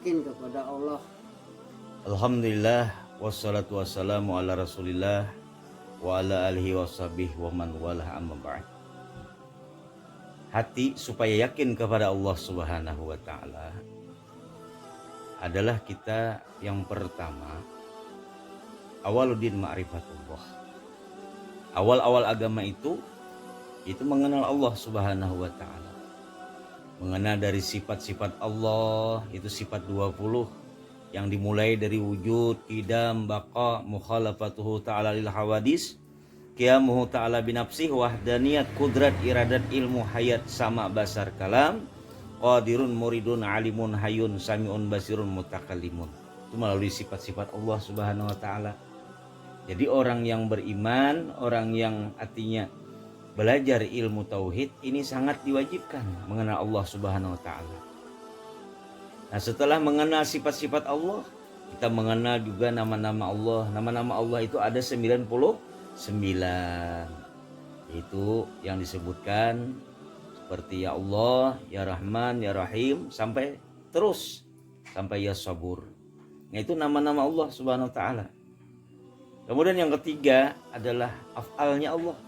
yakin kepada Allah. Alhamdulillah wassalatu wassalamu ala Rasulillah wa ala alihi washabbihi wa man walah amma ba'd. Hati supaya yakin kepada Allah Subhanahu wa taala adalah kita yang pertama awaluddin ma'rifatullah. Awal-awal agama itu mengenal Allah Subhanahu wa taala. Mengenal dari sifat-sifat Allah, itu sifat 20 yang dimulai dari wujud, qidam, baqa, mukhalafatuhu ta'ala lil hawadis, qiyamuhu ta'ala binafsih, wahdaniyat, kudrat, iradat, ilmu, hayat, sama, basar, kalam, qadirun, muridun, alimun, hayun, sami'un, basirun, mutakallimun. Itu melalui sifat-sifat Allah Subhanahu wa taala. Jadi orang yang beriman, orang yang artinya belajar ilmu tauhid ini sangat diwajibkan mengenal Allah Subhanahu wa taala. Nah, setelah mengenal sifat-sifat Allah, kita mengenal juga nama-nama Allah. Nama-nama Allah itu ada 99. Itu yang disebutkan seperti ya Allah, ya Rahman, ya Rahim sampai terus sampai ya Sabur. Nah, itu nama-nama Allah Subhanahu wa taala. Kemudian yang ketiga adalah af'alnya Allah.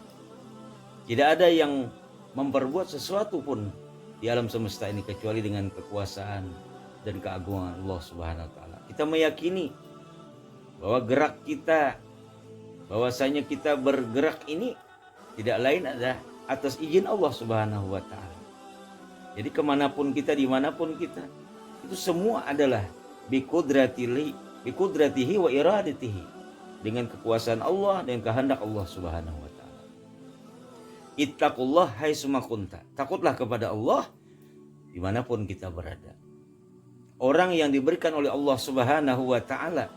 Tidak ada yang memperbuat sesuatu pun di alam semesta ini kecuali dengan kekuasaan dan keagungan Allah Subhanahu wa taala. Kita meyakini bahwa gerak kita, bahwasanya kita bergerak ini tidak lain adalah atas izin Allah Subhanahu wa taala. Jadi kemanapun kita, dimanapun kita, itu semua adalah biqudratihi wa iradatihi, dengan kekuasaan Allah dan kehendak Allah Subhanahu wa taala. Ittaqullah haitsuma kunta. Takutlah kepada Allah dimanapun kita berada. Orang yang diberikan oleh Allah Subhanahu wa taala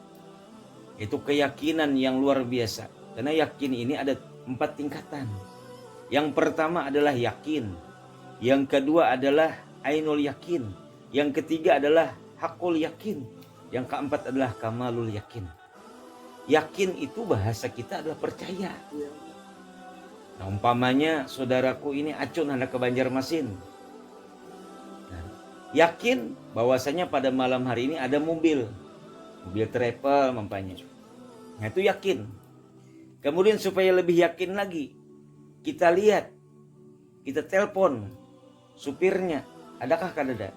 itu keyakinan yang luar biasa. Karena yakin ini ada 4 tingkatan. Yang pertama adalah yakin. Yang kedua adalah ainul yakin. Yang ketiga adalah hakul yakin. Yang keempat adalah kamalul yakin. Yakin itu bahasa kita adalah percaya. Nah, umpamanya saudaraku ini Acun hendak ke Banjarmasin. Nah, yakin bahwasanya pada malam hari ini ada mobil travel umpamanya. Nah, itu yakin. Kemudian supaya lebih yakin lagi, kita lihat, kita telepon supirnya, adakah kadada?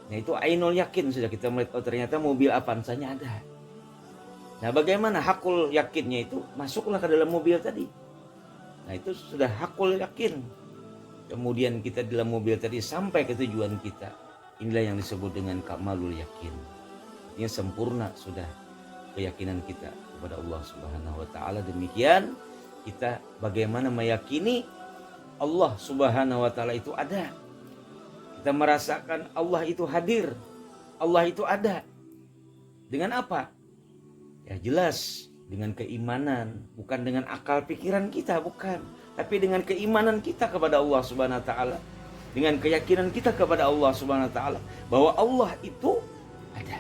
Nah, itu ainul yakin, sudah kita melihat, oh ternyata mobil Avanza-nya ada. Nah, bagaimana hakul yakinnya itu? Masuklah ke dalam mobil tadi. Nah, itu sudah hakul yakin. Kemudian kita dalam mobil tadi sampai ke tujuan kita. Inilah yang disebut dengan kamalul yakin. Ini sempurna sudah keyakinan kita kepada Allah Subhanahu wa taala. Demikian kita bagaimana meyakini Allah Subhanahu wa taala itu ada. Kita merasakan Allah itu hadir. Allah itu ada. Dengan apa? Ya jelas dengan keimanan, bukan dengan akal pikiran kita, bukan, tapi dengan keimanan kita kepada Allah Subhanahu wa taala, dengan keyakinan kita kepada Allah Subhanahu wa taala bahwa Allah itu ada.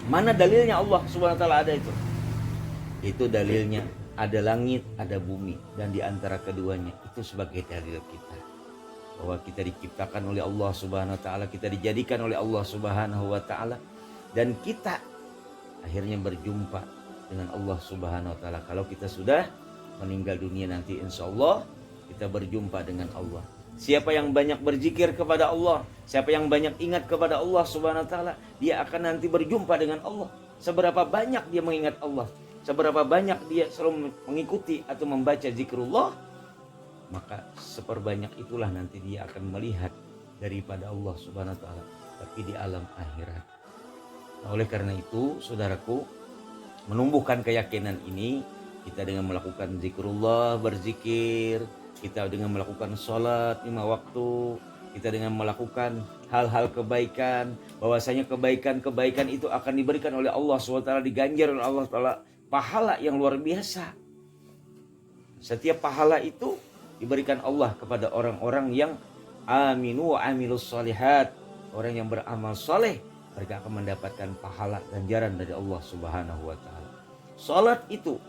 Mana dalilnya Allah Subhanahu wa taala ada itu? Itu dalilnya ada langit, ada bumi, dan di antara keduanya itu sebagai dalil kita bahwa kita diciptakan oleh Allah Subhanahu wa taala, kita dijadikan oleh Allah Subhanahu wa taala, dan kita akhirnya berjumpa dengan Allah Subhanahu wa taala. Kalau kita sudah meninggal dunia nanti, insya Allah kita berjumpa dengan Allah. Siapa yang banyak berzikir kepada Allah, siapa yang banyak ingat kepada Allah Subhanahu wa taala, dia akan nanti berjumpa dengan Allah. Seberapa banyak dia mengingat Allah, seberapa banyak dia selalu mengikuti atau membaca zikrullah, maka seperbanyak itulah nanti dia akan melihat daripada Allah Subhanahu wa taala, tapi di alam akhirat. Nah, oleh karena itu, saudaraku, menumbuhkan keyakinan ini kita dengan melakukan zikrullah, berzikir, kita dengan melakukan sholat 5 waktu, kita dengan melakukan hal-hal kebaikan, bahwasanya kebaikan-kebaikan itu akan diberikan oleh Allah SWT, diganjar oleh Allah SWT pahala yang luar biasa. Setiap pahala itu diberikan Allah kepada orang-orang yang aminu wa amilus sholihat, orang yang beramal soleh, mereka akan mendapatkan pahala ganjaran dari Allah Subhanahu wa taala. Salat itu,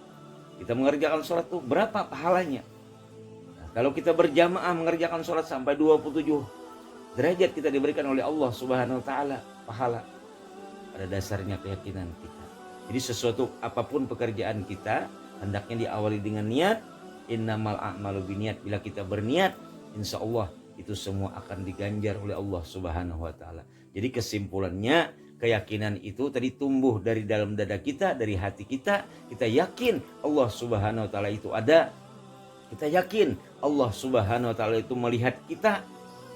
kita mengerjakan salat itu berapa pahalanya? Nah, kalau kita berjamaah mengerjakan salat sampai 27 derajat kita diberikan oleh Allah Subhanahu wa taala pahala. pada dasarnya keyakinan kita. Jadi sesuatu apapun pekerjaan kita hendaknya diawali dengan niat. Innamal a'malu biniat. Bila kita berniat, insya Allah itu semua akan diganjar oleh Allah Subhanahu wa taala. Jadi kesimpulannya, keyakinan itu tadi tumbuh dari dalam dada kita, dari hati kita. Kita yakin Allah Subhanahu wa taala itu ada. Kita yakin Allah Subhanahu wa taala itu melihat kita.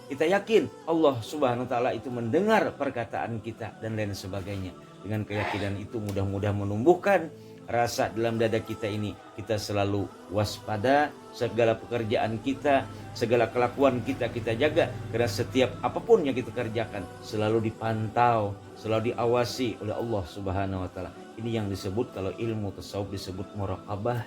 Kita yakin Allah Subhanahu wa taala itu mendengar perkataan kita dan lain sebagainya. Dengan keyakinan itu mudah-mudahan menumbuhkan rasa dalam dada kita ini. Kita selalu waspada, segala pekerjaan kita, segala kelakuan kita jaga. Karena setiap apapun yang kita kerjakan selalu dipantau, selalu diawasi oleh Allah Subhanahu wa taala. Ini yang disebut kalau ilmu tasawuf disebut muraqabah.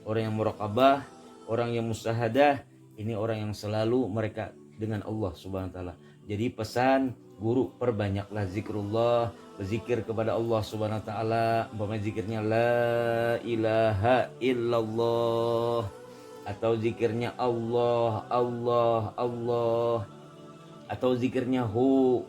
Orang yang muraqabah, orang yang musyahadah, ini orang yang selalu mereka dengan Allah Subhanahu wa taala. Jadi pesan guru, perbanyaklah zikrullah, berzikir kepada Allah Subhanahu wa taala. Umpamanya zikirnya la ilaha illallah, atau zikirnya Allah Allah Allah, atau zikirnya hu,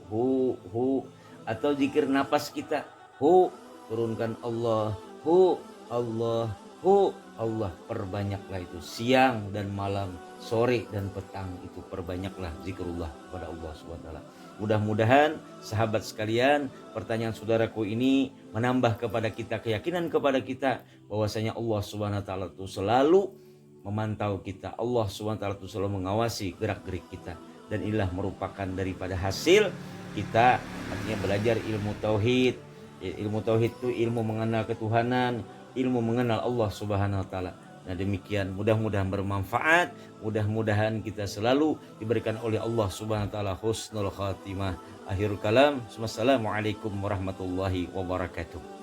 atau zikir napas kita hu, turunkan Allah, hu Allah, hu Allah. Perbanyaklah itu siang dan malam, sore dan petang, itu perbanyaklah zikrullah kepada Allah Subhanahu wa taala. Mudah-mudahan sahabat sekalian, pertanyaan saudaraku ini menambah kepada kita keyakinan kepada kita bahwasanya Allah Subhanahu wa taala itu selalu memantau kita. Allah Subhanahu wa taala itu selalu mengawasi gerak-gerik kita, dan inilah merupakan daripada hasil kita artinya belajar ilmu tauhid. Ilmu tauhid itu ilmu mengenal ketuhanan, ilmu mengenal Allah Subhanahu wa taala. Nah demikian, mudah-mudahan bermanfaat, mudah-mudahan kita selalu diberikan oleh Allah Subhanahu wa taala husnul khatimah. Akhirul kalam, wassalamualaikum warahmatullahi wabarakatuh.